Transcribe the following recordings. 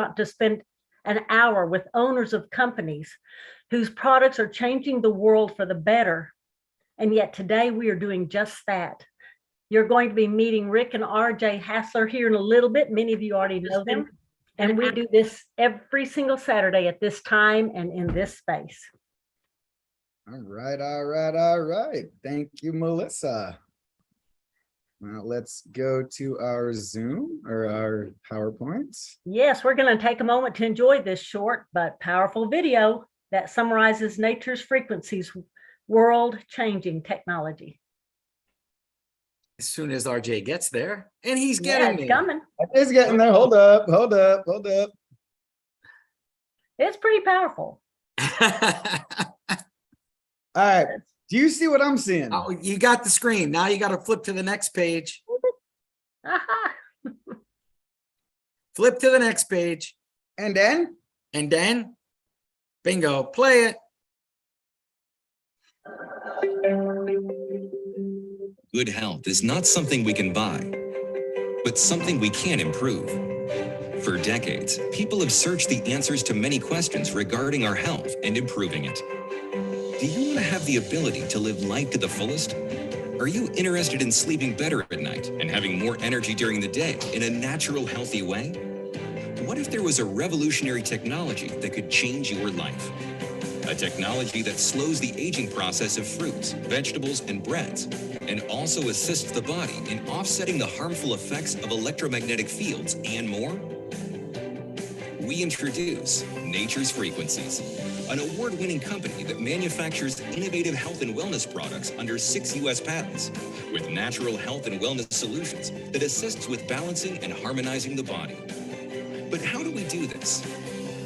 got to spend an hour with owners of companies whose products are changing the world for the better. And yet today we are doing just that. You're going to be meeting Rick and RJ Hassler here in a little bit. Many of you already know them. And we do this every single Saturday at this time and in this space. All right. Thank you, Melissa. Now let's go to our Zoom or our PowerPoint. Yes, we're going to take a moment to enjoy this short but powerful video that summarizes nature's frequencies, world-changing technology. As soon as RJ gets there, and he's getting it's coming. He's getting there. Hold up. It's pretty powerful. All right. Do you see what I'm seeing? Oh, you got the screen. Now you got to flip to the next page. Flip to the next page. And then? Bingo, play it. Good health is not something we can buy, but something we can improve. For decades, people have searched the answers to many questions regarding our health and improving it. Do you want to have the ability to live life to the fullest? Are you interested in sleeping better at night and having more energy during the day in a natural, healthy way? What if there was a revolutionary technology that could change your life? A technology that slows the aging process of fruits, vegetables, and breads, and also assists the body in offsetting the harmful effects of electromagnetic fields and more? We introduce Nature's Frequencies, an award-winning company that manufactures innovative health and wellness products under 6 U.S. patents, with natural health and wellness solutions that assists with balancing and harmonizing the body. But how do we do this?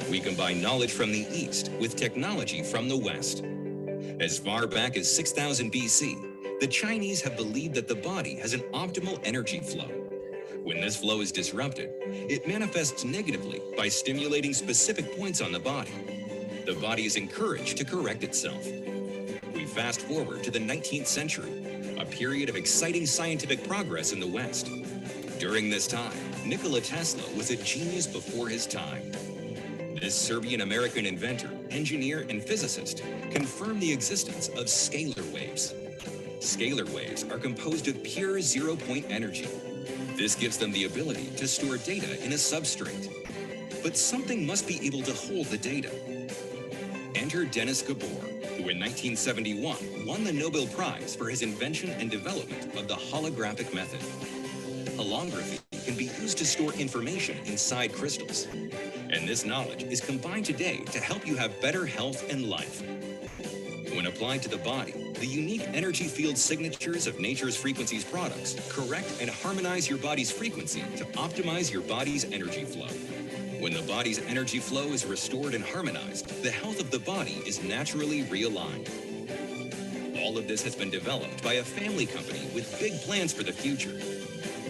We combine knowledge from the East with technology from the West. As far back as 6000 BC, the Chinese have believed that the body has an optimal energy flow. When this flow is disrupted, it manifests negatively by stimulating specific points on the body. The body is encouraged to correct itself. We fast forward to the 19th century, a period of exciting scientific progress in the West. During this time, Nikola Tesla was a genius before his time. This Serbian-American inventor, engineer, and physicist confirmed the existence of scalar waves. Scalar waves are composed of pure zero-point energy. This gives them the ability to store data in a substrate. But something must be able to hold the data. Enter Dennis Gabor, who in 1971 won the Nobel Prize for his invention and development of the holographic method. Holography can be used to store information inside crystals. And this knowledge is combined today to help you have better health and life. When applied to the body, the unique energy field signatures of Nature's Frequencies products correct and harmonize your body's frequency to optimize your body's energy flow. When the body's energy flow is restored and harmonized, the health of the body is naturally realigned. All of this has been developed by a family company with big plans for the future.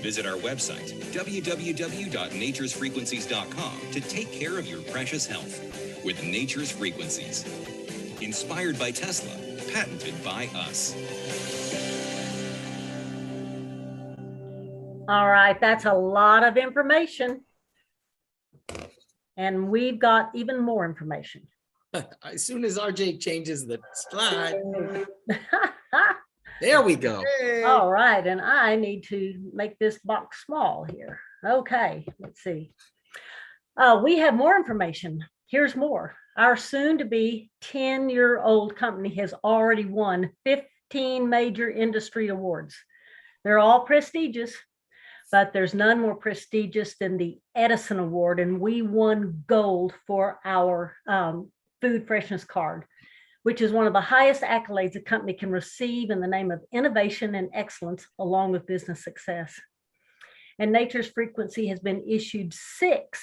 Visit our website, www.naturesfrequencies.com, to take care of your precious health with Nature's Frequencies. Inspired by Tesla, patented by us. All right, that's a lot of information. And we've got even more information. As soon as RJ changes the slide. There we go. All right, and I need to make this box small here. Okay, let's see. We have more information. Here's more. Our soon-to-be 10-year-old company has already won 15 major industry awards. They're all prestigious, but there's none more prestigious than the Edison Award, and we won gold for our food freshness card, which is one of the highest accolades a company can receive in the name of innovation and excellence, along with business success. And Nature's Frequency has been issued 6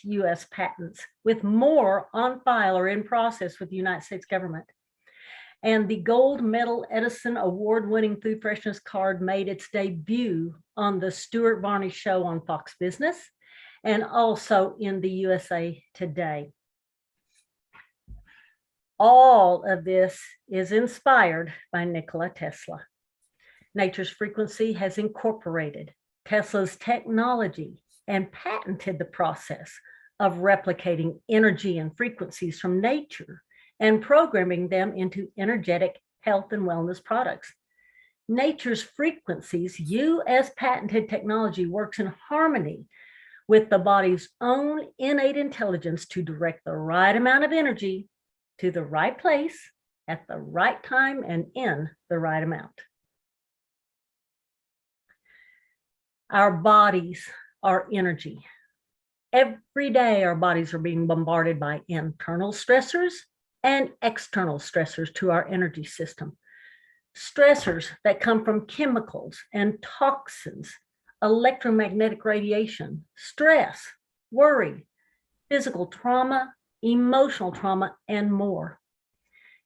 U.S. patents, with more on file or in process with the United States government. And the gold medal Edison award-winning food freshness card made its debut on the Stuart Varney Show on Fox Business, and also in the USA Today. All of this is inspired by Nikola Tesla. Nature's Frequency has incorporated Tesla's technology and patented the process of replicating energy and frequencies from nature and programming them into energetic health and wellness products. Nature's frequencies, U.S. patented technology, works in harmony with the body's own innate intelligence to direct the right amount of energy to the right place at the right time and in the right amount. Our bodies are energy. Every day, our bodies are being bombarded by internal stressors and external stressors to our energy system. Stressors that come from chemicals and toxins, electromagnetic radiation, stress, worry, physical trauma, emotional trauma, and more.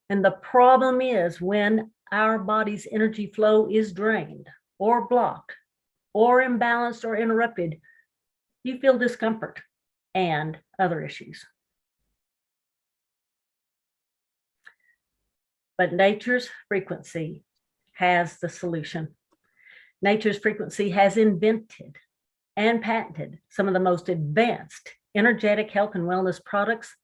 And the problem is when our body's energy flow is drained or blocked or imbalanced or interrupted, you feel discomfort and other issues. But nature's frequency has the solution. Nature's frequency has invented and patented some of the most advanced energetic health and wellness products,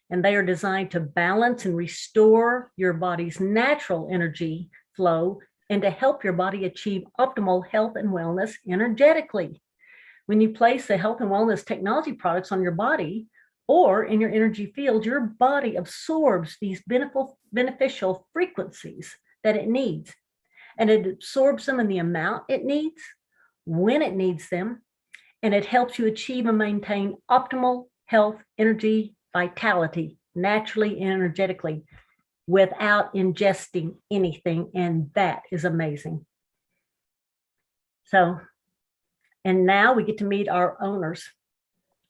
and they are designed to balance and restore your body's natural energy flow and to help your body achieve optimal health and wellness energetically. When you place the health and wellness technology products on your body or in your energy field, your body absorbs these beneficial frequencies that it needs, and it absorbs them in the amount it needs, when it needs them, and it helps you achieve and maintain optimal health, energy, vitality, naturally and energetically, without ingesting anything, and that is amazing. So, and now we get to meet our owners.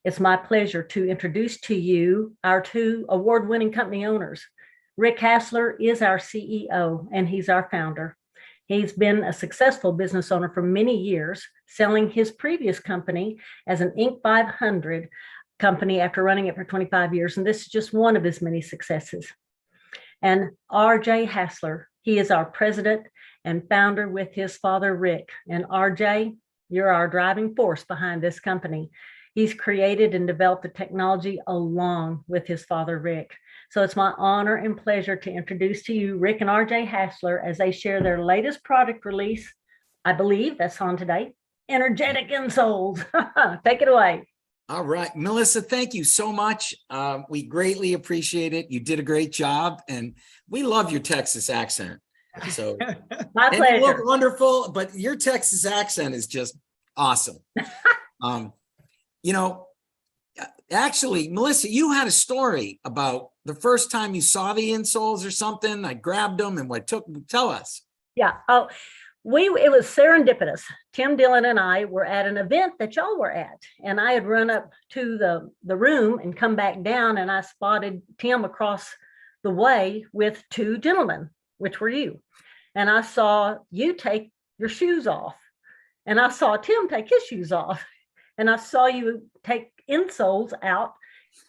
It's my pleasure to introduce to you our two award-winning company owners. Rick Hassler is our CEO, and he's our founder. He's been a successful business owner for many years, selling his previous company as an Inc. 500 company after running it for 25 years, and this is just one of his many successes. And RJ Hassler, he is our president and founder with his father, Rick. And RJ, you're our driving force behind this company. He's created and developed the technology along with his father, Rick. So it's my honor and pleasure to introduce to you Rick and RJ Hassler as they share their latest product release. I believe that's on today, Energetic INSOLES. Take it away. All right, Melissa, thank you so much. We greatly appreciate it. You did a great job, and we love your Texas accent. So My pleasure. You look wonderful, but your Texas accent is just awesome. You know, actually, Melissa, you had a story about the first time you saw the insoles or something. I grabbed them and tell us. Yeah. Oh, it was serendipitous. Tim Dillon and I were at an event that y'all were at, and I had run up to the room and come back down, and I spotted Tim across the way with two gentlemen, which were you. And I saw you take your shoes off, and I saw Tim take his shoes off, and I saw you take insoles out.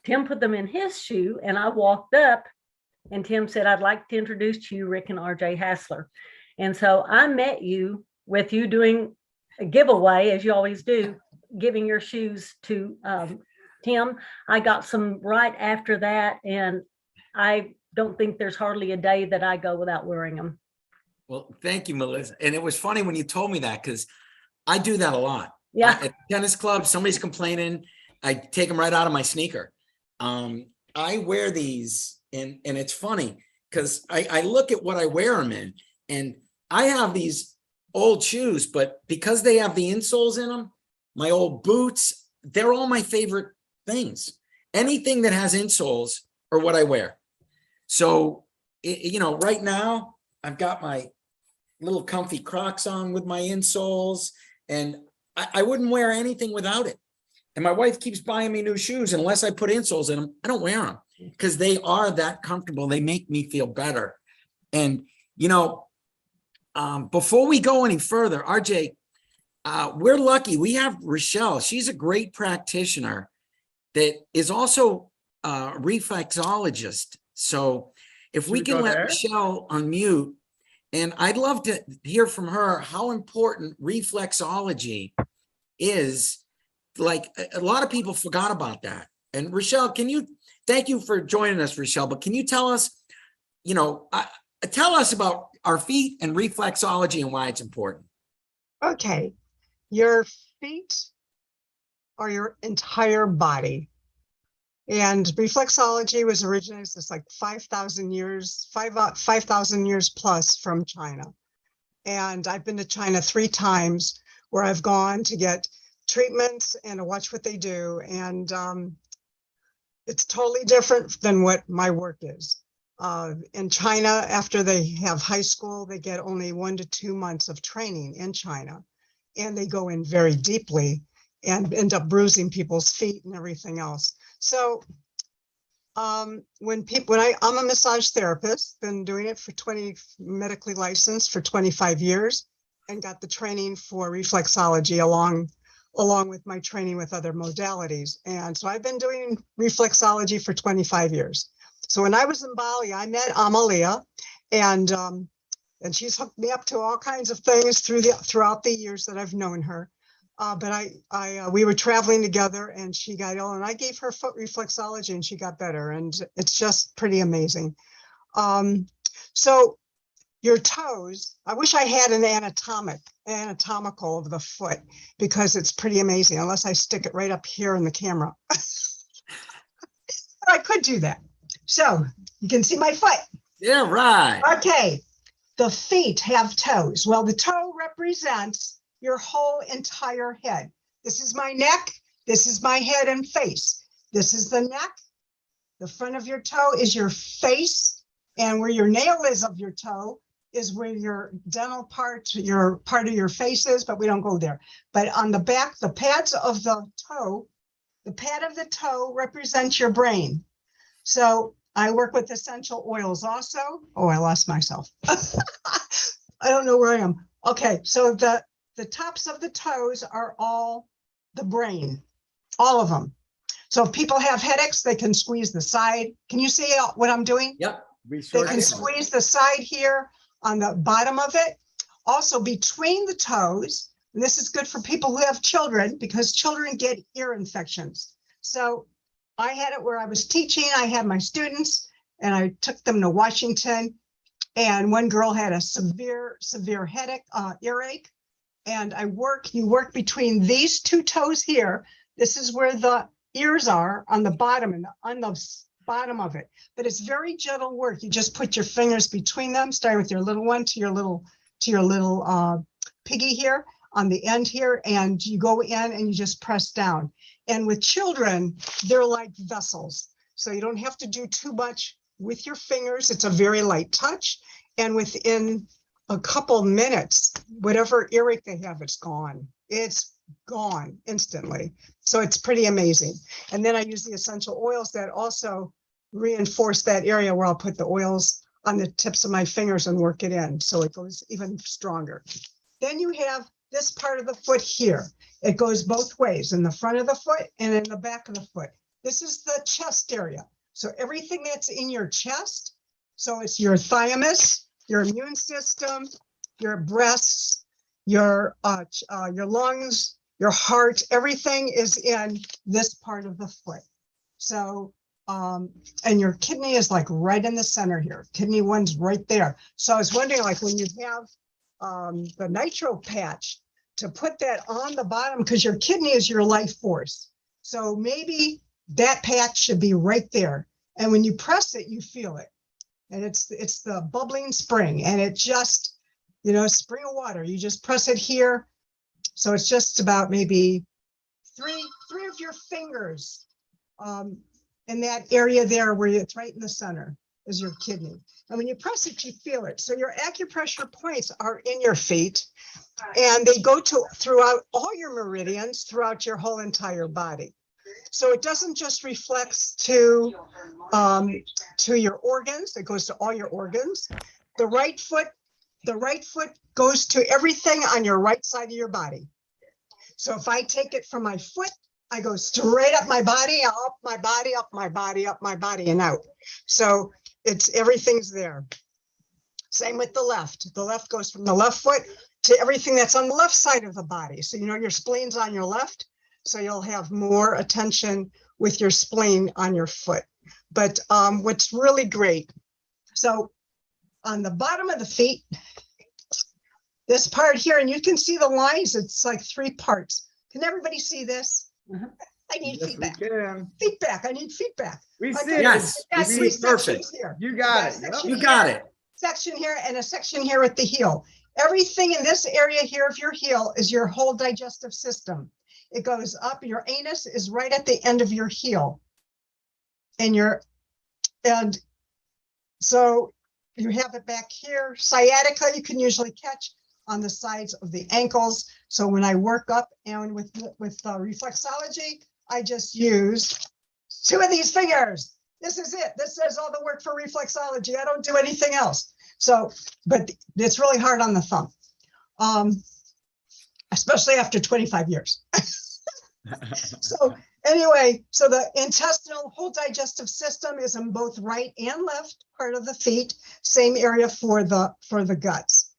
Tim put them in his shoe, and I walked up, and Tim said, "I'd like to introduce to you Rick and RJ Hassler." And so I met you with you doing a giveaway, as you always do, giving your shoes to Tim. I got some right after that, and I don't think there's hardly a day that I go without wearing them. Well, thank you, Melissa. And it was funny when you told me that, because I do that a lot. Yeah. At tennis club, somebody's complaining, I take them right out of my sneaker. I wear these, and it's funny because I look at what I wear them in, and I have these old shoes, but because they have the insoles in them, my old boots, they're all my favorite things. Anything that has insoles are what I wear. So, you know, right now I've got my little comfy Crocs on with my insoles, and I wouldn't wear anything without it. And my wife keeps buying me new shoes. Unless I put insoles in them, I don't wear them because they are that comfortable. They make me feel better. And, you know, before we go any further, RJ, we're lucky. We have Rochelle. She's a great practitioner that is also a reflexologist. So if we can let Rochelle unmute, and I'd love to hear from her how important reflexology is like a lot of people forgot about that. And Rochelle, thank you for joining us, Rochelle, but can you tell us, tell us about our feet and reflexology and why it's important? Okay, your feet are your entire body. And reflexology was originated as like 5,000 years, 5,000 years plus from China. And I've been to China 3 times where I've gone to get treatments and to watch what they do. And it's totally different than what my work is. In China, after they have high school, they get only 1 to 2 months of training in China. And they go in very deeply and end up bruising people's feet and everything else. So I'm a massage therapist, been doing it for medically licensed for 25 years and got the training for reflexology along with my training with other modalities. And so I've been doing reflexology for 25 years. So when I was in Bali, I met Amalia, and she's hooked me up to all kinds of things throughout the years that I've known her. But we were traveling together and she got ill and I gave her foot reflexology and she got better, and it's just pretty amazing. So your toes, I wish I had an anatomical of the foot, because it's pretty amazing, unless I stick it right up here in the camera. I could do that. So you can see my foot. Yeah, right. Okay, the feet have toes. Well, the toe represents your whole entire head. This is my neck. This is my head and face. This is the neck. The front of your toe is your face. And where your nail is of your toe is where your dental part, your part of your face is, but we don't go there. But on the back, the pads of the toe, the pad of the toe represents your brain. So I work with essential oils also. Oh, I lost myself. I don't know where I am. Okay, so the tops of the toes are all the brain, all of them. So if people have headaches, they can squeeze the side. Can you see what I'm doing? Yep. They can squeeze the side here on the bottom of it. Also between the toes, and this is good for people who have children, because children get ear infections. So I had it where I was teaching, I had my students and I took them to Washington, and one girl had a severe headache, earache. And you work between these 2 toes here. This is where the ears are on the bottom and on the bottom of it. But it's very gentle work. You just put your fingers between them, starting with your little one to your little piggy here on the end here. And you go in and you just press down. And with children, they're like vessels. So you don't have to do too much with your fingers. It's a very light touch. And within a couple minutes, whatever earache they have, it's gone. It's gone instantly. So it's pretty amazing. And then I use the essential oils that also reinforce that area, where I'll put the oils on the tips of my fingers and work it in, so it goes even stronger. Then you have this part of the foot here. It goes both ways, in the front of the foot and in the back of the foot. This is the chest area. So everything that's in your chest, so it's your thymus, your immune system, your breasts, your lungs, your heart, everything is in this part of the foot. So, and your kidney is like right in the center here. Kidney 1's right there. So I was wondering, like, when you have the nitro patch, to put that on the bottom, because your kidney is your life force. So maybe that patch should be right there. And when you press it, you feel it. And it's the bubbling spring, and it just, spring of water. You just press it here. So it's just about maybe three of your fingers in that area there where it's right in the center is your kidney. And when you press it, you feel it. So your acupressure points are in your feet, and they go throughout all your meridians throughout your whole entire body. So it doesn't just reflect to your organs, it goes to all your organs. The right foot goes to everything on your right side of your body. So if I take it from my foot, I go straight up my body, up my body, up my body, up my body, and out. So everything's there. Same with the left. The left goes from the left foot to everything that's on the left side of the body. So your spleen's on your left. So you'll have more attention with your spleen on your foot. But what's really great, so on the bottom of the feet, this part here, and you can see the lines, it's like 3 parts. Can everybody see this? Mhm. I need Yes, we feedback. can. Feedback. I need feedback. We Okay, see it. Yes, I got we 3 see it perfect. sections here. You I got a it. Yep. section You got here, it. Section here and a section here at the heel. Everything in this area here of your heel is your whole digestive system. It goes up. Your anus is right at the end of your heel. And so you have it back here. Sciatica, you can usually catch on the sides of the ankles. So when I work up and with reflexology, I just use 2 of these fingers. This is it. This does all the work for reflexology. I don't do anything else. So, but it's really hard on the thumb, especially after 25 years. So anyway, so the intestinal whole digestive system is in both right and left part of the feet, same area for the guts.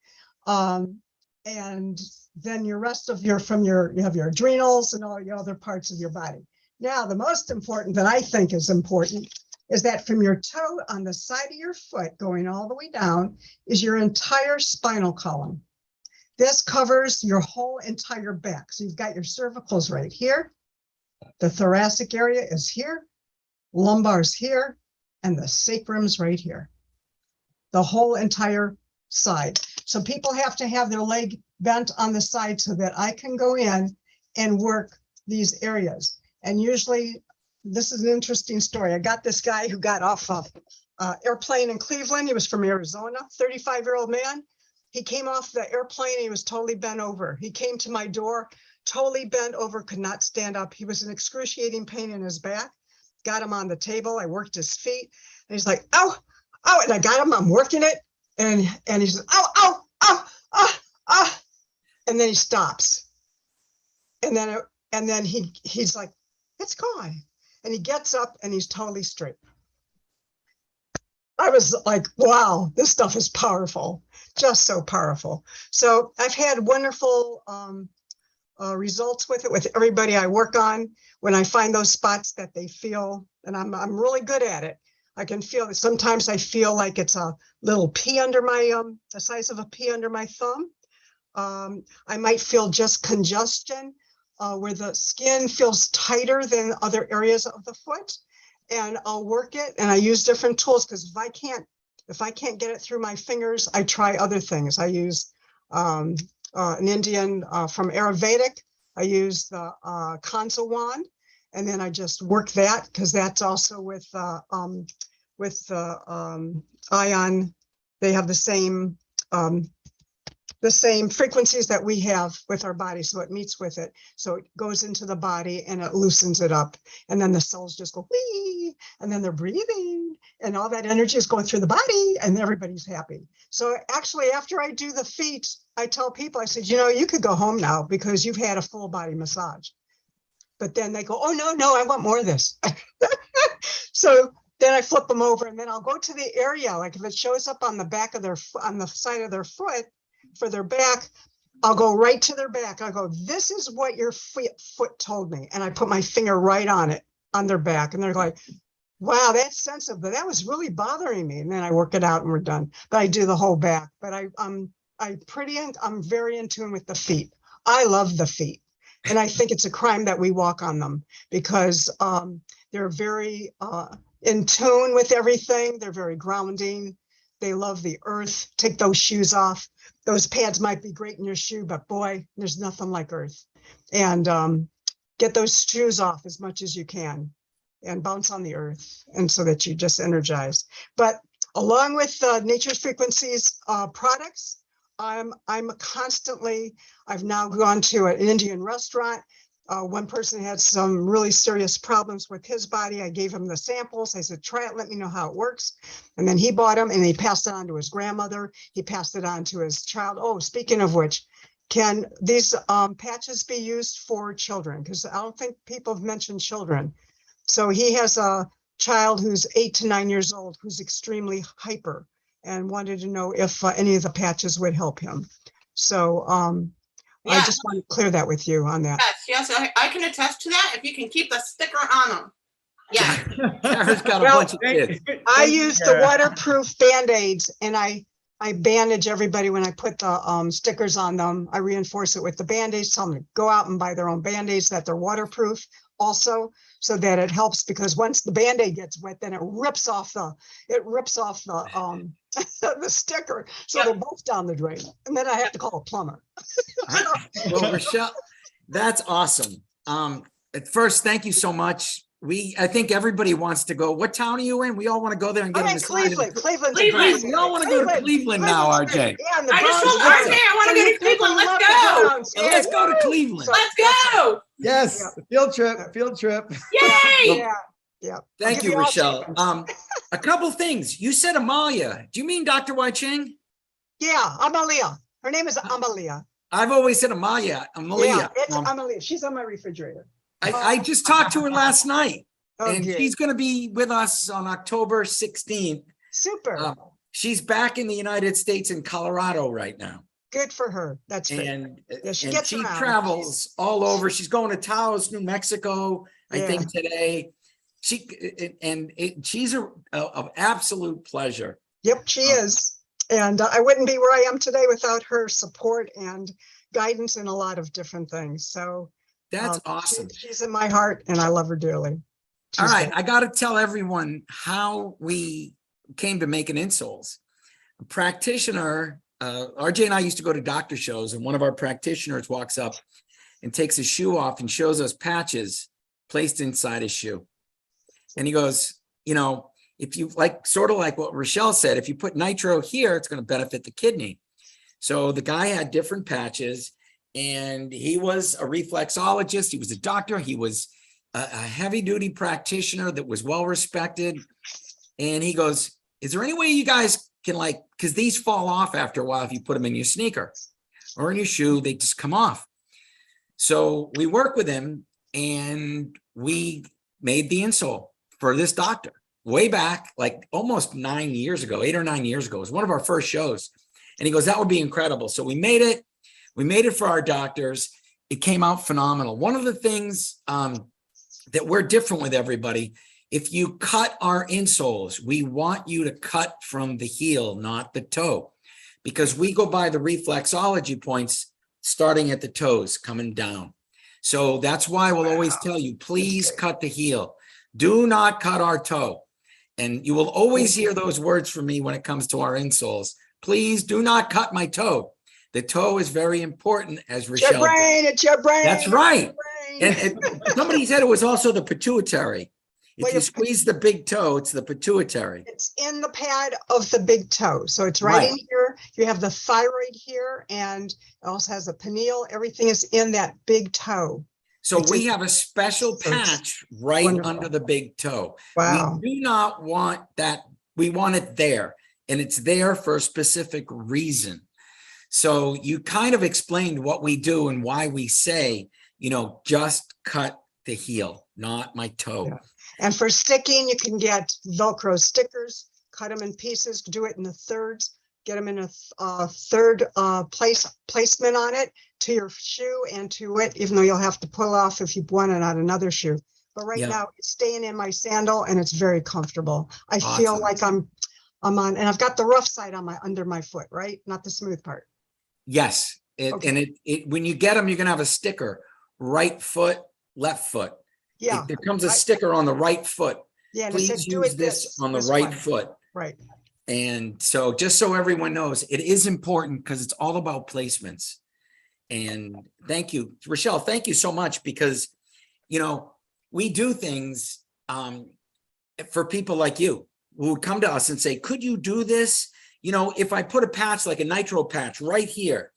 And then your rest of you have your adrenals and all your other parts of your body. Now, the most important that I think is important is that from your toe on the side of your foot going all the way down is your entire spinal column. This covers your whole entire back. So you've got your cervicals right here. The thoracic area is here, lumbar's here, and the sacrum's right here. The whole entire side. So people have to have their leg bent on the side so that I can go in and work these areas. And usually, this is an interesting story. I got this guy who got off of airplane in Cleveland. He was from Arizona, 35-year-old man. He came off the airplane. He was totally bent over. He came to my door, totally bent over, could not stand up. He was in excruciating pain in his back. Got him on the table. I worked his feet. And he's like, "Ow, ow." And I got him. I'm working it. And he says, "Ow, ow, ow, ah, ah." And then he stops. And then he's like, "It's gone." And he gets up and he's totally straight. I was like, wow, this stuff is powerful, just so powerful. So I've had wonderful results with it, with everybody I work on. When I find those spots that they feel, and I'm really good at it, I can feel that sometimes I feel like it's a little pea under my, the size of a pea under my thumb. I might feel just congestion where the skin feels tighter than other areas of the foot. And I'll work it, and I use different tools, because if I can't get it through my fingers, I try other things. I use an Indian from Ayurvedic. I use the Kansa wand, and then I just work that, because that's also with the ion. They have the same frequencies that we have with our body. So it meets with it. So it goes into the body and it loosens it up. And then the cells just go, wee, and then they're breathing, and all that energy is going through the body, and everybody's happy. So actually, after I do the feet, I tell people, I said, you could go home now because you've had a full body massage. But then they go, "Oh, no, I want more of this." So then I flip them over, and then I'll go to the area. Like if it shows up on the back of on the side of their foot, for their back, I'll go right to their back. I go, "This is what your foot told me." And I put my finger right on it, on their back. And they're like, "Wow, that's sensitive, but that was really bothering me." And then I work it out and we're done. But I do the whole back. But I'm very in tune with the feet. I love the feet. And I think it's a crime that we walk on them, because they're very in tune with everything. They're very grounding. They love the earth. Take those shoes off. Those pads might be great in your shoe, but boy, there's nothing like earth. And get those shoes off as much as you can and bounce on the earth, and so that you just energize. But along with Nature's Frequencies products, I've now gone to an Indian restaurant. One person had some really serious problems with his body. I gave him the samples. I said, "Try it, let me know how it works." And then he bought them, and he passed it on to his grandmother. He passed it on to his child. Oh, speaking of which, can these patches be used for children? Because I don't think people have mentioned children. So he has a child who's 8 to 9 years old who's extremely hyper, and wanted to know if any of the patches would help him. So I Yeah. just want to clear that with you on that. Yes, I can attest to that if you can keep the sticker on them. Yeah. Tara's got a Well, bunch of kids. I use the waterproof Band-Aids and I bandage everybody when I put the stickers on them. I reinforce it with the Band-Aids, tell them to go out and buy their own Band-Aids that they're waterproof also, so that it helps, because once the Band-Aid gets wet, then it rips off the the sticker. So Yep. they're both down the drain. And then I have to call a plumber. Well, Rochelle, that's awesome. At first, thank you so much. I think everybody wants to go. What town are you in? We all want to go there and get I'm on in the side. Cleveland. Cleveland's Cleveland. We all want to go to Cleveland now, Cleveland's RJ. great. Yeah, and the I just Browns told won. RJ I want to go to Cleveland. Let's go. So let's go to Cleveland. So- Let's go. Yes, field trip. Yay. Yeah, yeah. Thank I'll give you, all Rochelle. chickens. A couple things. You said Amalia. Do you mean Dr. Wai Ching? Yeah, Amalia. Her name is Amalia. I've always said Amalia. Yeah, Amalia. it's Amalia. She's on my refrigerator. I just talked to her last night, and Okay, she's going to be with us on October 16th. super. She's back in the United States in Colorado right now. Good for her. That's great. And, Yeah, she and gets she around. travels all over. She's going to Taos, New Mexico, I Yeah. think today. She's of absolute pleasure. Yep, she is. And I wouldn't be where I am today without her support and guidance in a lot of different things. So That's she- awesome. she's in my heart and I love her dearly. All She's right, great. I got to tell everyone how we came to making insoles. A practitioner, RJ and I used to go to doctor shows, and one of our practitioners walks up and takes his shoe off and shows us patches placed inside his shoe. And he goes, if you sort of like what Rochelle said, if you put nitro here, it's going to benefit the kidney. So the guy had different patches, and he was a reflexologist. He was a doctor. He was a heavy duty practitioner that was well respected. And he goes, is there any way you guys can because these fall off after a while if you put them in your sneaker or in your shoe, they just come off. So we work with him and we made the insole for this doctor way back, almost 9 years ago, 8 or 9 years ago. It was one of our first shows. And he goes, that would be incredible. So we made it. We made it for our doctors. It came out phenomenal. One of the things that we're different with everybody, if you cut our insoles, we want you to cut from the heel, not the toe, because we go by the reflexology points starting at the toes, coming down. So that's why we'll always tell you, please cut the heel. Do not cut our toe. And you will always hear those words from me when it comes to our insoles. Please do not cut my toe. The toe is very important, as It's your Rochelle. brain, it's your brain. That's it's right. your brain. And somebody said it was also the pituitary. If Well, you squeeze the big toe, it's the pituitary. It's in the pad of the big toe. So it's right in here. You have the thyroid here and it also has the pineal. Everything is in that big toe. So It's we a- have a special so it's patch right wonderful. under the big toe. Wow. We do not want that. We want it there. And it's there for a specific reason. So you kind of explained what we do and why we say, just cut the heel, not my toe. Yeah. And for sticking, you can get Velcro stickers, cut them in pieces, do it in the thirds, get them in a third placement on it to your shoe and to it, even though you'll have to pull off if you want it on another shoe. But right Yeah. now it's staying in my sandal and it's very comfortable. I feel Awesome. like I'm on, and I've got the rough side on under my foot, right? Not the smooth part. Yes. Okay. And it when you get them, you're going to have a sticker, right foot, left foot. Yeah, There comes a right. sticker on the right foot. yeah. And it said, Please do use it this on the this right way. foot. Right. And so just so everyone knows, it is important because it's all about placements. And thank you, Rochelle. Thank you so much because, we do things for people like you who would come to us and say, could you do this? If I put a patch like a nitro patch right here,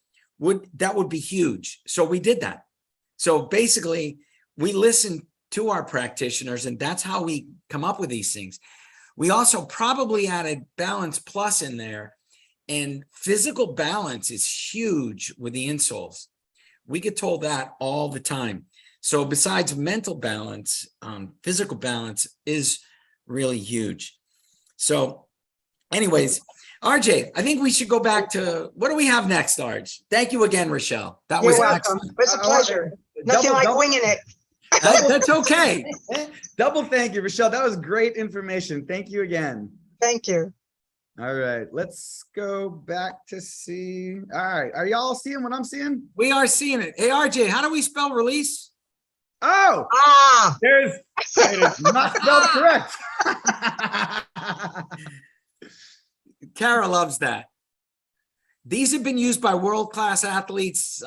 that would be huge. So we did that. So basically we listen to our practitioners and that's how we come up with these things. We also probably added Balance Plus in there, and physical balance is huge with the insoles. We get told that all the time. So besides mental balance, physical balance is really huge. So anyways, RJ, I think we should go back to, what do we have next, Arj? Thank you again, Rochelle. That You're was welcome. excellent. It's a pleasure. Nothing like winging it. That's okay. Double thank you, Rochelle. That was great information. Thank you again. Thank you. All right, let's go back to see. All right, are y'all seeing what I'm seeing? We are seeing it. Hey, RJ, how do we spell release? Oh, Ah, it is not spelled correct. Kara loves that. These have been used by world-class athletes.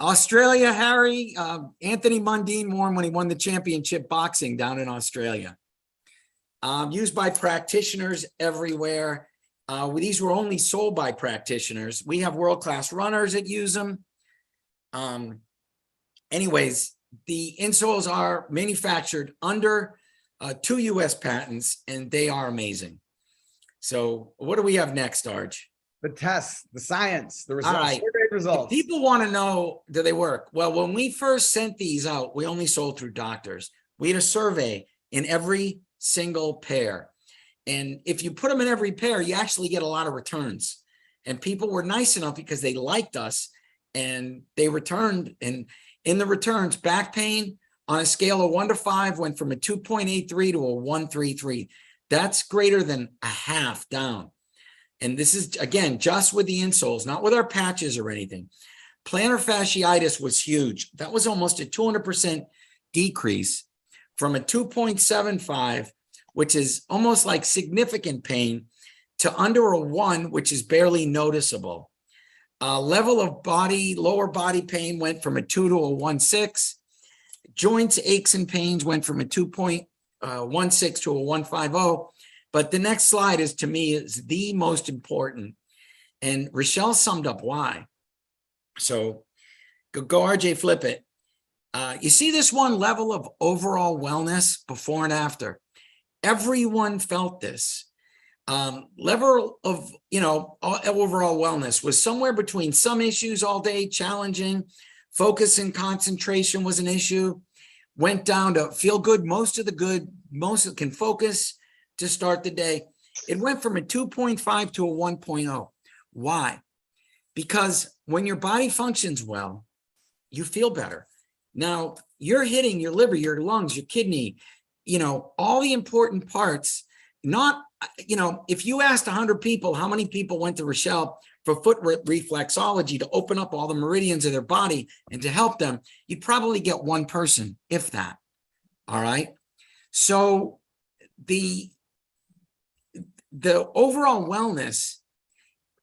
Australia, Harry, Anthony Mundine won when he won the championship boxing down in Australia. Used by practitioners everywhere. These were only sold by practitioners. We have world-class runners that use them. Anyways, the insoles are manufactured under 2 US patents, and they are amazing. So what do we have next, Arj? The tests, the science, the results, All right. survey results. People want to know, do they work? Well, when we first sent these out, we only sold through doctors. We had a survey in every single pair. And if you put them in every pair, you actually get a lot of returns. And people were nice enough because they liked us and they returned. And in the returns, back pain on a scale of 1 to 5 went from a 2.83 to a 133. That's greater than a half down. And this is, again, just with the insoles, not with our patches or anything. Plantar fasciitis was huge. That was almost a 200% decrease from a 2.75, which is almost like significant pain, to under a 1, which is barely noticeable. Level of lower body pain went from a 2 to a 1.6. Joints, aches, and pains went from a 2.16 to a 1.50. But the next slide is, to me, is the most important. And Rochelle summed up why. So go RJ, flip it. You see this one, level of overall wellness before and after. Everyone felt this. Level of, overall wellness was somewhere between some issues all day, challenging, focus and concentration was an issue, went down to feel good, most can focus to start the day. It went from a 2.5 to a 1.0. Why? Because when your body functions well, you feel better. Now, you're hitting your liver, your lungs, your kidney, all the important parts. Not, if you asked 100 people, how many people went to Rochelle for foot reflexology to open up all the meridians of their body and to help them, you'd probably get one person, if that. All right. So the overall wellness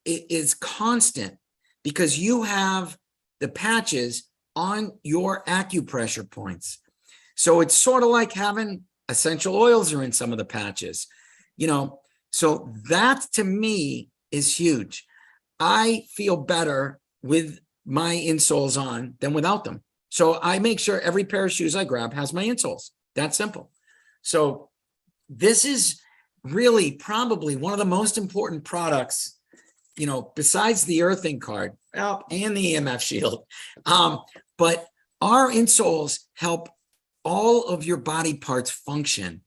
is constant because you have the patches on your acupressure points. So it's sort of like having essential oils are in some of the patches, so that to me is huge. I feel better with my insoles on than without them. So I make sure every pair of shoes I grab has my insoles. That's simple. So this is really probably one of the most important products, besides the earthing card and the EMF shield. But our insoles help all of your body parts function.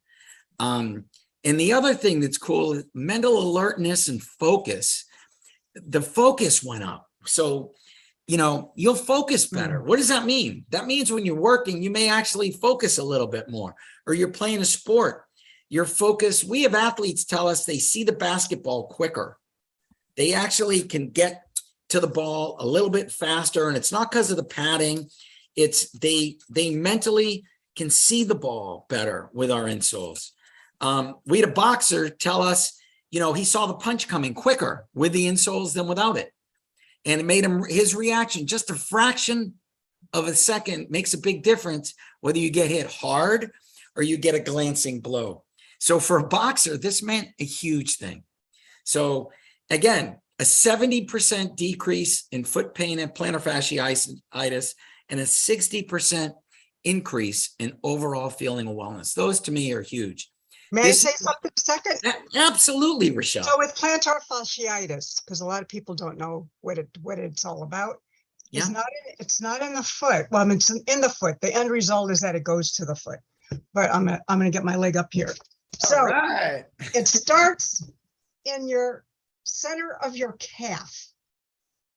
And the other thing that's cool is mental alertness and focus. The focus went up. So, you'll focus better. What does that mean? That means when you're working, you may actually focus a little bit more, or you're playing a sport. Your focus, we have athletes tell us they see the basketball quicker. They actually can get to the ball a little bit faster, and it's not because of the padding. It's they mentally can see the ball better with our insoles. We had a boxer tell us, he saw the punch coming quicker with the insoles than without it. And it made his reaction just a fraction of a second makes a big difference, whether you get hit hard or you get a glancing blow. So for a boxer, this meant a huge thing. So again, a 70% decrease in foot pain and plantar fasciitis and a 60% increase in overall feeling of wellness. Those to me are huge. May I say something a second? Absolutely, Rochelle. So with plantar fasciitis, because a lot of people don't know what it's all about. Yeah. It's not in the foot. Well, it's in the foot. The end result is that it goes to the foot. But I'm gonna get my leg up here. So All right. it starts in your center of your calf.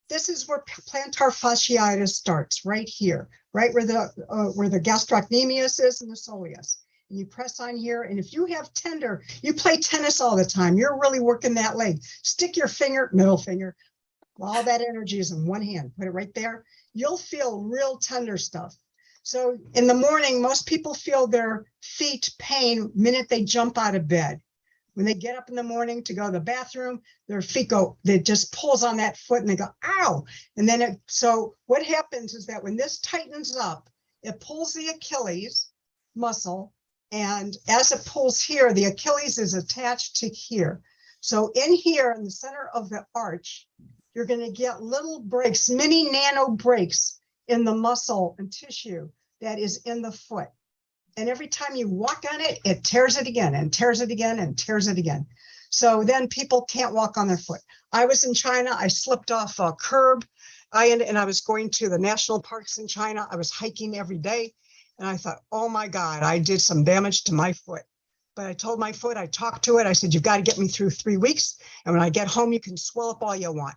This is where plantar fasciitis starts, right here, right where the gastrocnemius is and the soleus. And you press on here, and if you have tender, you play tennis all the time, you're really working that leg. Stick your finger, middle finger, all that energy is in one hand, put it right there. You'll feel real tender stuff. So in the morning, most people feel their feet pain minute they jump out of bed. When they get up in the morning to go to the bathroom, their feet go, it just pulls on that foot and they go, ow. And then so what happens is that when this tightens up, it pulls the Achilles muscle. And as it pulls here, the Achilles is attached to here. So in here, in the center of the arch, you're going to get little breaks, mini nano breaks in the muscle and tissue that is in the foot. And every time you walk on it, it tears it again and tears it again and tears it again. So then people can't walk on their foot. I was in China. I slipped off a curb. And I was going to the national parks in China. I was hiking every day. And I thought, oh my God, I did some damage to my foot. But I told my foot, I talked to it. I said, you've got to get me through 3 weeks. And when I get home, you can swell up all you want.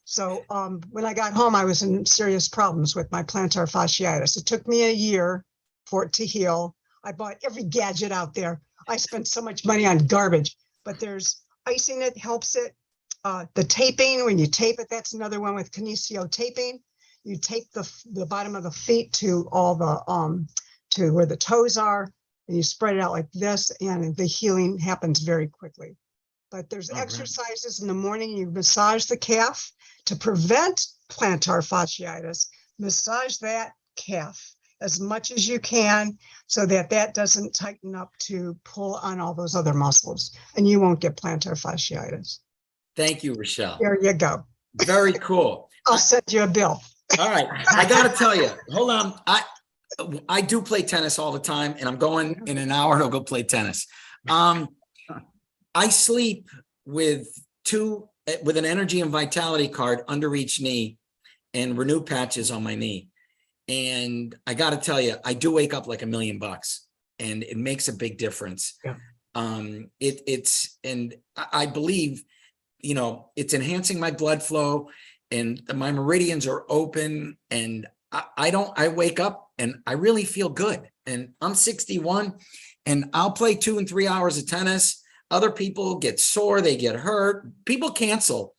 So when I got home, I was in serious problems with my plantar fasciitis. It took me a year for it to heal. I bought every gadget out there. I spent so much money on garbage, but there's icing that helps it. The taping, when you tape it, that's another one with kinesio taping. You tape the bottom of the feet to all the, to where the toes are, and you spread it out like this, and the healing happens very quickly. But there's exercises in the morning. You massage the calf to prevent plantar fasciitis. Massage that calf as much as you can so that that doesn't tighten up to pull on all those other muscles, and you won't get plantar fasciitis. Thank you, Rochelle. There you go. Very cool. I'll send you a bill. All right. I got to tell you, hold on. I do play tennis all the time, and I'm going in an hour to go play tennis. I sleep with an energy and vitality card under each knee and renew patches on my knee. And I got to tell you, I do wake up like $1 million, and it makes a big difference. Yeah. And I believe, it's enhancing my blood flow, and my meridians are open, and I wake up and I really feel good. And I'm 61, and I'll play 2 and 3 hours of tennis. Other people get sore, they get hurt. People cancel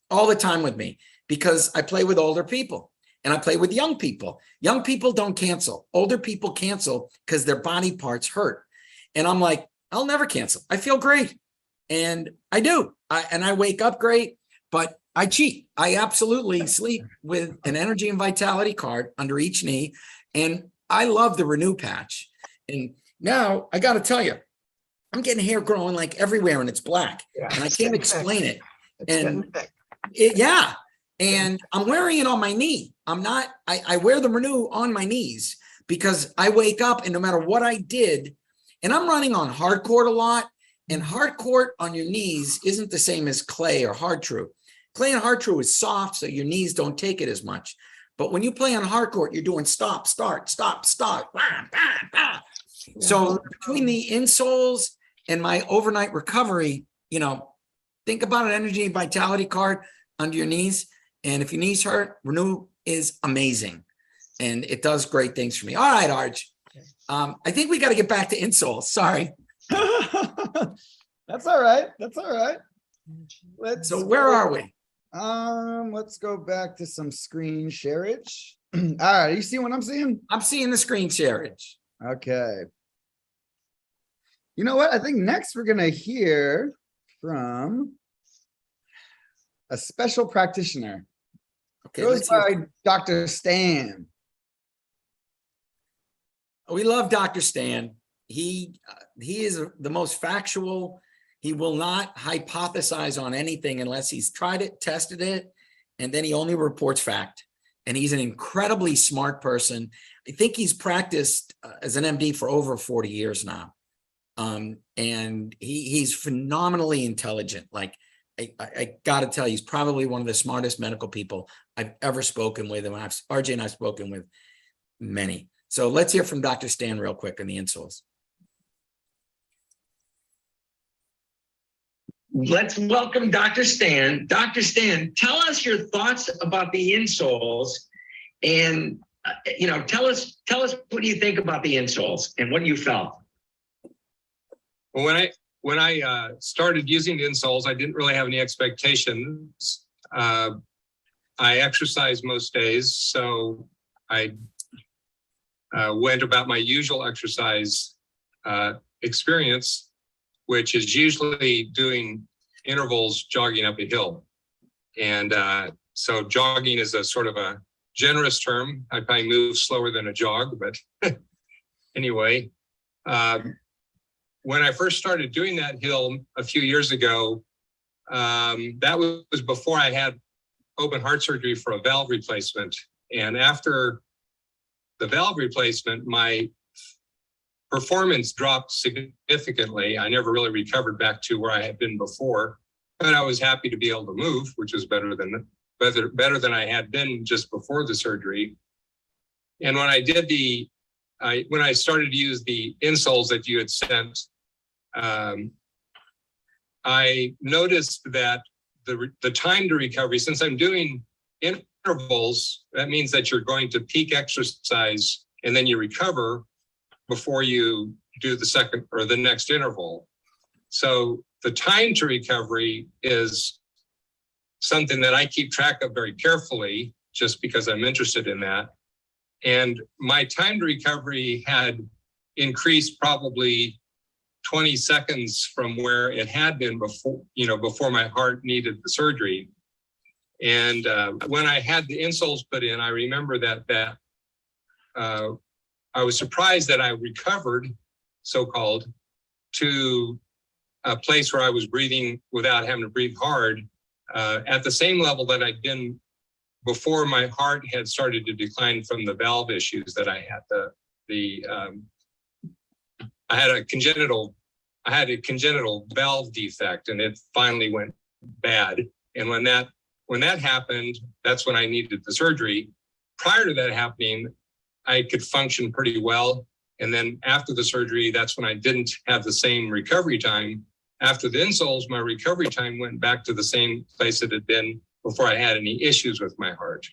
all the time with me because I play with older people and I play with young people. Young people don't cancel. Older people cancel because their body parts hurt. And I'm like, I'll never cancel. I feel great. And I do. I wake up great, but I cheat. I absolutely sleep with an energy and vitality card under each knee. And I love the renew patch. And now I got to tell you, I'm getting hair growing like everywhere, and it's black, and I can't explain it. And yeah, and I'm wearing it on my knee. I wear the renew on my knees because I wake up, and no matter what I did, and I'm running on hard court a lot, and hard court on your knees isn't the same as clay or hard true. Clay and hard true is soft, so your knees don't take it as much. But when you play on hard court, you're doing stop, start, stop, start. So between the insoles and my overnight recovery, think about an energy and vitality card under your knees. And if your knees hurt, Renew is amazing. And it does great things for me. All right, Arj. I think we got to get back to insoles. Sorry. That's all right. That's all right. So where are we? Let's go back to some screen shareage. All right. You see what I'm seeing? I'm seeing the screen shareage. Okay. You know what? I think next we're going to hear from a special practitioner. Okay. Goes by Dr. Stan. We love Dr. Stan. He is the most factual. He will not hypothesize on anything unless he's tried it, tested it, and then he only reports fact. And he's an incredibly smart person. I think he's practiced as an MD for over 40 years now. And he's phenomenally intelligent. Like I got to tell you, he's probably one of the smartest medical people I've ever spoken with. And RJ and I've spoken with many. So let's hear from Dr. Stan real quick on the insoles. let's welcome Dr. Stan. Dr. Stan, tell us your thoughts about the insoles, and tell us what do you think about the insoles and what you felt. Well, when I started using the insoles, I didn't really have any expectations. I exercise most days, so I went about my usual exercise experience, which is usually doing intervals jogging up a hill. And so jogging is a sort of a generous term. I probably move slower than a jog, but anyway, when I first started doing that hill a few years ago, that was before I had open heart surgery for a valve replacement. And after the valve replacement, my performance dropped significantly. I never really recovered back to where I had been before, but I was happy to be able to move, which was better than I had been just before the surgery. And when I did when I started to use the insoles that you had sent, I noticed that the time to recovery, since I'm doing intervals, that means that you're going to peak exercise and then you recover before you do the second or the next interval. So the time to recovery is something that I keep track of very carefully, just because I'm interested in that. And my time to recovery had increased probably 20 seconds from where it had been before my heart needed the surgery. And when I had the insoles put in, I remember that I was surprised that I recovered, so-called, to a place where I was breathing without having to breathe hard, at the same level that I'd been before my heart had started to decline from the valve issues that I had. I had a congenital valve defect, and it finally went bad. And when that happened, that's when I needed the surgery. Prior to that happening, I could function pretty well. And then after the surgery, that's when I didn't have the same recovery time. After the insoles, my recovery time went back to the same place it had been before I had any issues with my heart.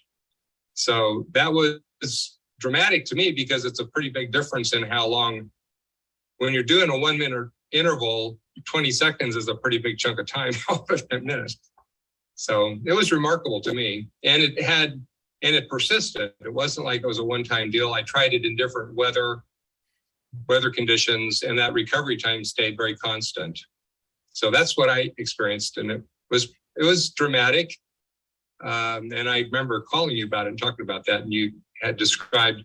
So that was dramatic to me, because it's a pretty big difference in how long, when you're doing a 1 minute interval, 20 seconds is a pretty big chunk of time over 10 minutes. So it was remarkable to me. And it persisted. It wasn't like it was a one-time deal. I tried it in different weather conditions, and that recovery time stayed very constant. So that's what I experienced, and it was dramatic. And I remember calling you about it and talking about that, and you had described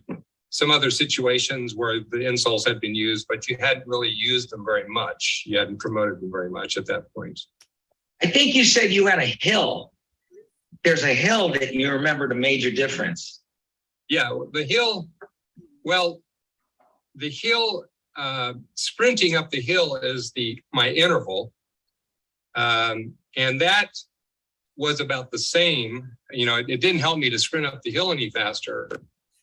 some other situations where the insoles had been used, but you hadn't really used them very much. You hadn't promoted them very much at that point. I think you said you had a hill. There's a hill that you remembered a major difference. Yeah, the hill, sprinting up the hill is my interval. And that was about the same. It didn't help me to sprint up the hill any faster.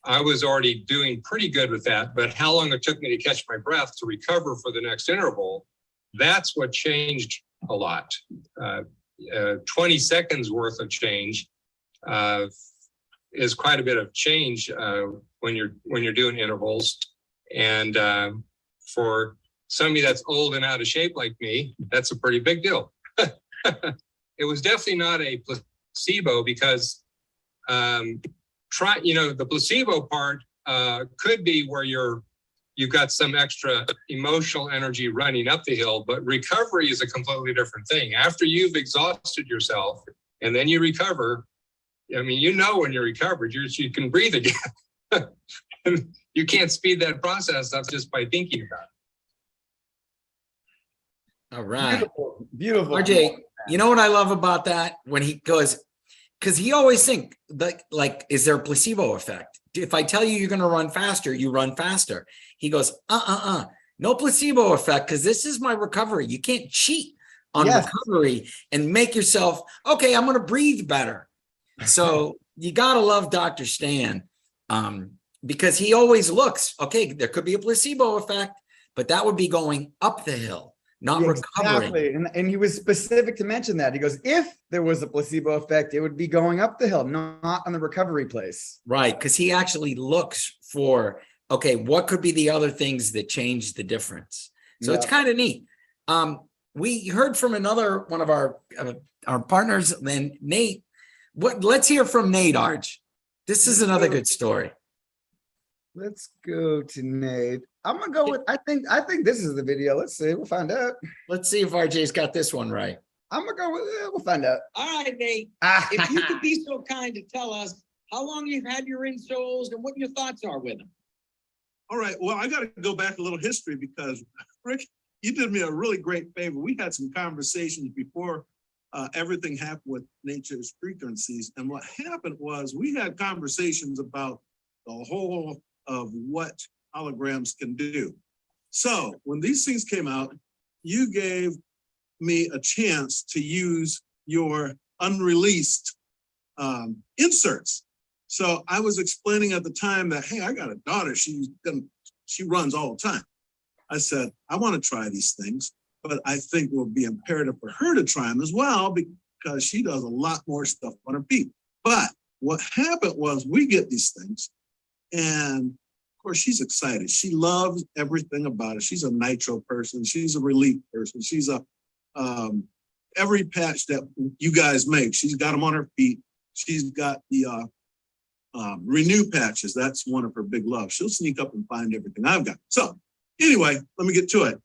I was already doing pretty good with that, but how long it took me to catch my breath to recover for the next interval, that's what changed a lot. 20 seconds worth of change is quite a bit of change when you're doing intervals. And for somebody that's old and out of shape like me, that's a pretty big deal. It was definitely not a placebo, because the placebo part could be where you've got some extra emotional energy running up the hill, but recovery is a completely different thing. After you've exhausted yourself and then you recover, when you're recovered, you can breathe again. You can't speed that process up just by thinking about it. All right. Beautiful. RJ, you know what I love about that? When he goes, because he always think like, is there a placebo effect? If I tell you you're going to run faster, you run faster. He goes, no placebo effect, because this is my recovery. You can't cheat on recovery and make yourself, okay, I'm going to breathe better. So you got to love Dr. Stan, because he always looks, okay, there could be a placebo effect, but that would be going up the hill, not Yeah, recovering. exactly. And he was specific to mention that. He goes, if there was a placebo effect, it would be going up the hill, not on the recovery place. Right, because he actually looks for, okay, what could be the other things that change the difference? So it's Yeah. kind of neat. We heard from another one of our partners, then Nate. Let's hear from Nate, Arch. This is another good story. Let's go to Nate. I'm gonna go with, I think this is the video. Let's see, we'll find out. Let's see if RJ's got this one right. I'm gonna go with it. We'll find out. All right, Nate, if you could be so kind to tell us how long you've had your insoles and what your thoughts are with them. All right, well, I gotta go back a little history because Rick, you did me a really great favor. We had some conversations before everything happened with nature's frequencies. And what happened was we had conversations about the whole of what holograms can do. So when these things came out, you gave me a chance to use your unreleased inserts. So I was explaining at the time that, hey, I got a daughter, she runs all the time. I said, I want to try these things, but I think it will be imperative for her to try them as well because she does a lot more stuff on her feet. But what happened was we get these things and of course she's excited. She loves everything about it. She's a nitro person. She's a relief person. She's a, every patch that you guys make, she's got them on her feet. She's got the renew patches. That's one of her big loves. She'll sneak up and find everything I've got. So anyway, let me get to it.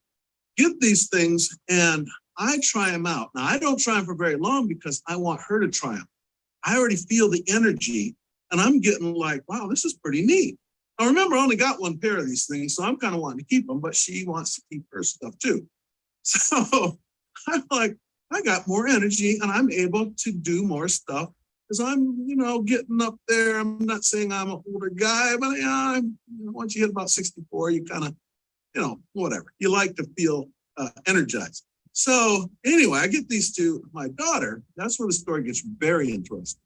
Get these things and I try them out. Now I don't try them for very long because I want her to try them. I already feel the energy and I'm getting like, wow, this is pretty neat. Now remember, I only got one pair of these things, so I'm kind of wanting to keep them, but she wants to keep her stuff too. So I'm like, I got more energy and I'm able to do more stuff because I'm, getting up there. I'm not saying I'm an older guy, but once you hit about 64, you kind of, whatever. You like to feel energized. So anyway, I get these to my daughter. That's where the story gets very interesting.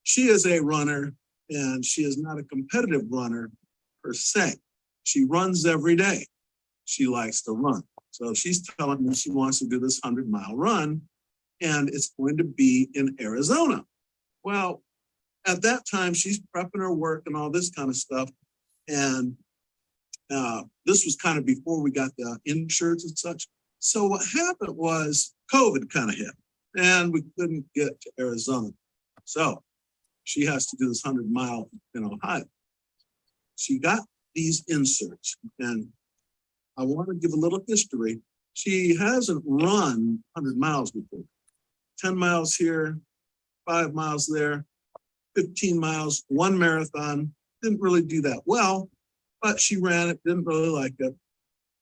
She is a runner and she is not a competitive runner per se. She runs every day. She likes to run. So she's telling me she wants to do this 100-mile run and it's going to be in Arizona. Well, at that time, she's prepping her work and all this kind of stuff. And this was kind of before we got the insurance and such. So what happened was COVID kind of hit and we couldn't get to Arizona. So she has to do this 100-mile in Ohio. She got these inserts and I want to give a little history. She hasn't run 100 miles before. 10 miles here, 5 miles there, 15 miles, one marathon. Didn't really do that well, but she ran it, didn't really like it.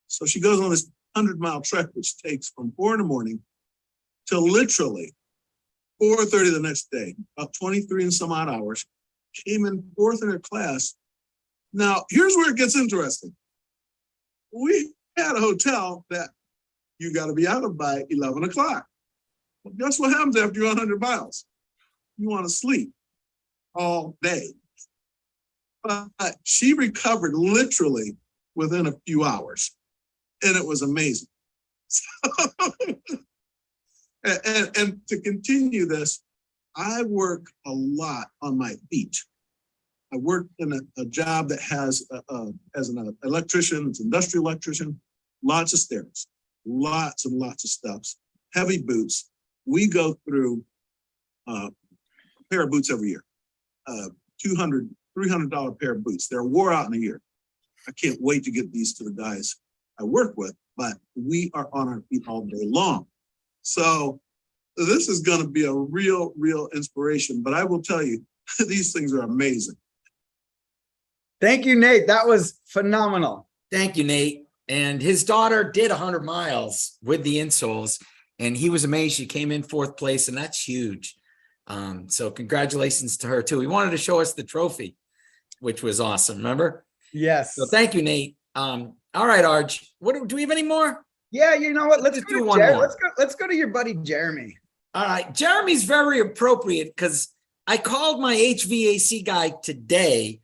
So she goes on this 100-mile trek, which takes from 4 in the morning till literally 4:30 the next day, about 23 and some odd hours, came in 4th in her class. Now, here's where it gets interesting. We had a hotel that you got to be out of by 11 o'clock. Well, guess what happens after you're 100 miles? You want to sleep all day. But she recovered literally within a few hours. And it was amazing. And to continue this, I work a lot on my feet. I work in a job that has, as an electrician, it's industrial electrician, lots of stairs, lots and lots of steps, heavy boots. We go through a pair of boots every year, $200, $300 pair of boots. They're wore out in a year. I can't wait to get these to the guys I work with, but we are on our feet all day long. So this is going to be a real inspiration, but I will tell you, these things are amazing. Thank you, Nate. That was phenomenal. Thank you, Nate. And his daughter did 100 miles with the insoles, and he was amazed. She came in 4th place, and that's huge. So congratulations to her too. He wanted to show us the trophy, which was awesome. Remember? Yes. So thank you, Nate. All right, Arj. Do we have any more? Yeah, you know what? Let's do one more. Let's go to your buddy Jeremy. All right. Jeremy's very appropriate because I called my HVAC guy today,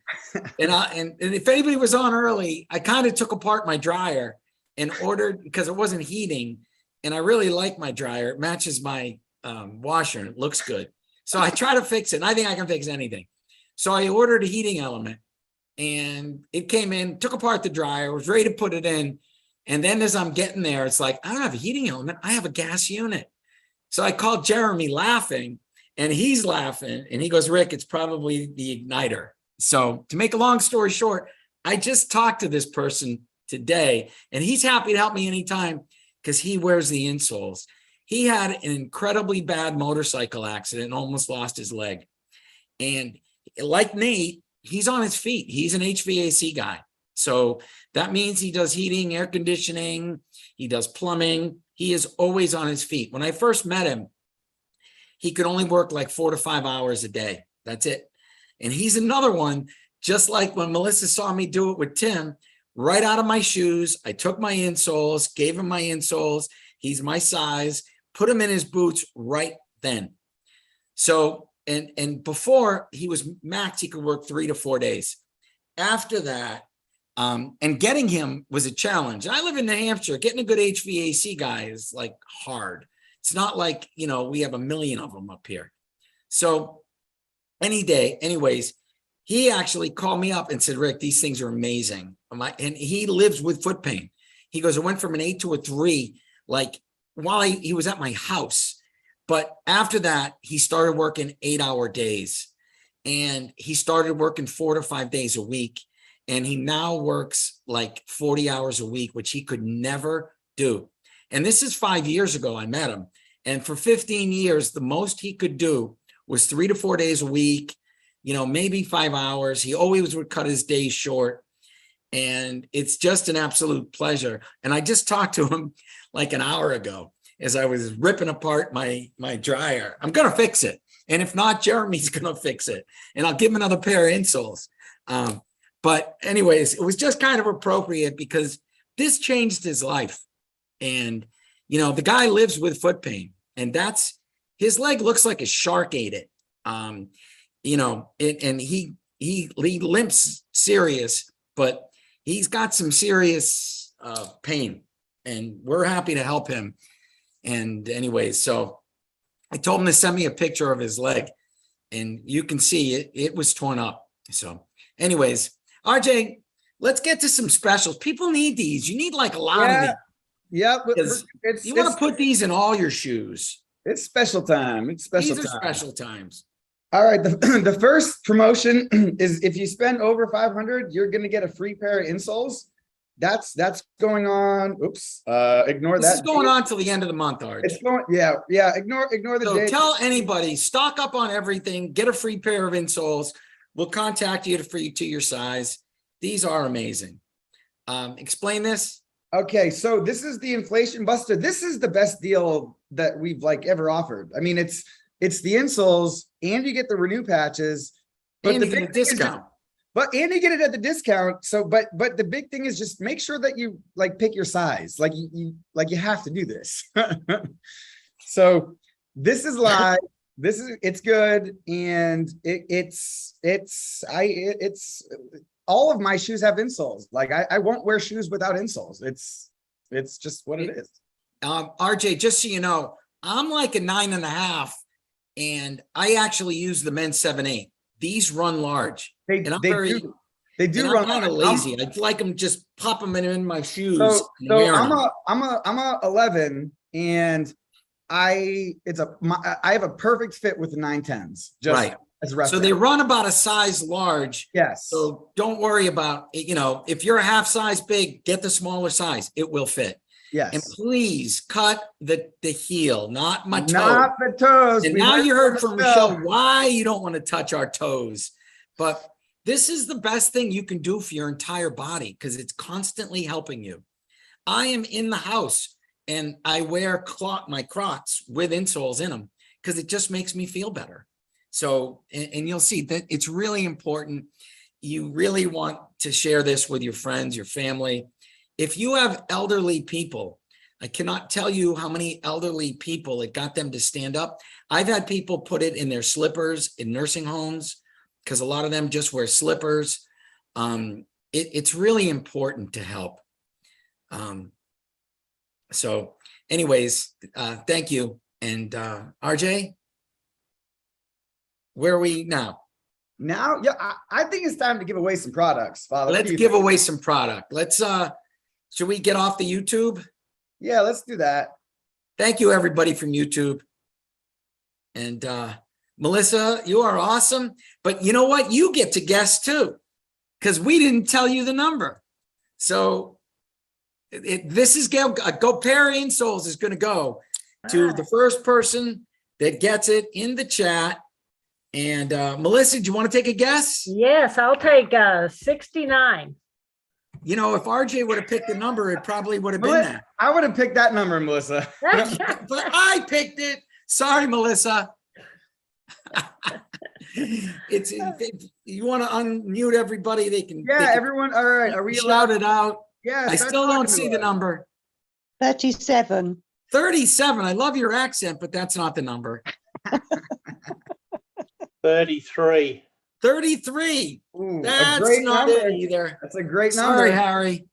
and if anybody was on early, I kind of took apart my dryer, and ordered, because it wasn't heating. And I really like my dryer. It matches my washer and it looks good. So I try to fix it. And I think I can fix anything. So I ordered a heating element and it came in, took apart the dryer, was ready to put it in. And then as I'm getting there, it's like, I don't have a heating element. I have a gas unit. So I called Jeremy laughing and he's laughing. And he goes, Rick, it's probably the igniter. So to make a long story short, I just talked to this person today and he's happy to help me anytime because he wears the insoles. He had an incredibly bad motorcycle accident and almost lost his leg. And like Nate, he's on his feet. He's an HVAC guy. So that means he does heating, air conditioning, he does plumbing. He is always on his feet. When I first met him, he could only work like 4 to 5 hours a day. That's it. And he's another one, just like when Melissa saw me do it with Tim, right out of my shoes. I took my insoles, gave him my insoles. He's my size, put him in his boots right then. So, and before he was max, he could work 3 to 4 days. After that, and getting him was a challenge. And I live in New Hampshire. Getting a good HVAC guy is like hard. It's not like, you know, we have a million of them up here. So any day, anyways, he actually called me up and said, Rick, these things are amazing. And he lives with foot pain. He goes, I went from an 8 to a 3, like while he was at my house. But after that, he started working 8-hour days and he started working 4 to 5 days a week. And he now works like 40 hours a week, which he could never do. And this is 5 years ago I met him. And for 15 years, the most he could do was 3 to 4 days a week, you know, maybe 5 hours. He always would cut his days short. And it's just an absolute pleasure. And I just talked to him like an hour ago as I was ripping apart my dryer. I'm going to fix it. And if not, Jeremy's going to fix it. And I'll give him another pair of insoles. But anyways, it was just kind of appropriate because this changed his life. And, you know, the guy lives with foot pain and that's, his leg looks like a shark ate it. You know, and he limps serious, but he's got some serious pain and we're happy to help him. And anyways, so I told him to send me a picture of his leg and you can see it was torn up. So anyways, RJ, let's get to some specials. People need these. You need like a lot of these. Yeah, You want to put these in all your shoes. It's special time. It's special These are time. special times. All right, the first promotion is if you spend over 500, you're going to get a free pair of insoles. That's going on. Oops, ignore that. This is going on till the end of the month, RJ. It's going, yeah. Ignore the So date. tell anybody, stock up on everything, get a free pair of insoles. We'll contact you to your size. These are amazing. Explain this. Okay, so this is the Inflation Buster. This is the best deal that we've like ever offered. I mean, it's the insoles and you get the renew patches, but And the you get a big thing is discount. and you get it at the discount. So, but the big thing is just make sure that you like pick your size. Like you have to do this. So this is live. It's good. And it's all of my shoes have insoles. Like I won't wear shoes without insoles. It's just what it is. RJ, just so you know, I'm like a 9.5 and I actually use the men's 7/8. These run large. They do run. I'm kind of lazy. I'd like them just pop them in my shoes. So and wear I'm them. a 11 and I have a perfect fit with the 910s. Just Right. as a So reference. they run about a size large. Yes. So don't worry about it. You know, if you're a half size big, get the smaller size. It will fit. Yes. And please cut the heel, not my toe. Not the toes. And We now you heard from Michelle. Michelle why you don't want to touch our toes. But this is the best thing you can do for your entire body because it's constantly helping you. I am in the house and I wear my Crocs with insoles in them because it just makes me feel better. So, and you'll see that it's really important. You really want to share this with your friends, your family. If you have elderly people, I cannot tell you how many elderly people it got them to stand up. I've had people put it in their slippers in nursing homes because a lot of them just wear slippers. It's really important to help. So anyways, thank you. And RJ, where are we now? Now, yeah, I think it's time to give away some products, Father. What Let's do you give think? away some product. Let's should we get off the YouTube? Yeah, let's do that. Thank you, everybody from YouTube. And Melissa, you are awesome. But you know what? You get to guess too, because we didn't tell you the number. So this is Go Pair of Insoles is going to go to the first person that gets it in the chat. And Melissa, do you want to take a guess? Yes, I'll take 69. You know, if RJ would have picked the number, it probably would have been that. I would have picked that number, Melissa. But I picked it. Sorry, Melissa. It's you want to unmute everybody, they can. Yeah, they can everyone. All right. Are we shout allowed? it out? Yeah. I start still talking don't to see the us. number. 37. 37. I love your accent, but that's not the number. 33. 33. Ooh, a That's great not number. it either. That's a great Sorry, number. Harry.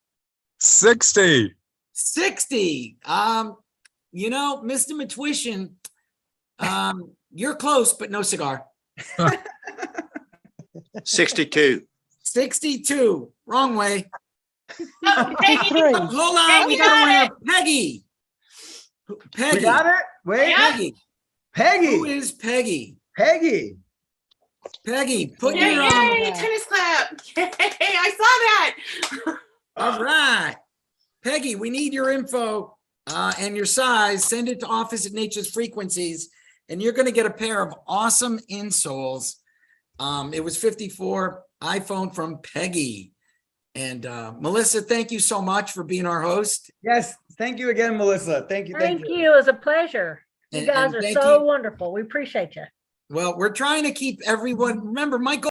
60. 60. You know, Mr. Matwishin, you're close, but no cigar. 62. 62. Wrong way. Peggy, 3. Hold on, we got a winner. Peggy. We Peggy. got it. Wait, Peggy. Who Peggy. is Peggy? Peggy. Peggy, put Yay, your yay, tennis clap. Yay, I saw that. all right. Peggy, we need your info and your size. Send it to Office at Nature's Frequencies, and you're going to get a pair of awesome insoles. It was 54 iPhone from Peggy. And Melissa, thank you so much for being our host. Yes. Thank you again, Melissa. Thank you. Thank you. It was a pleasure. You And guys are thank so you. wonderful. We appreciate you. Well, we're trying to keep everyone, remember, Michael.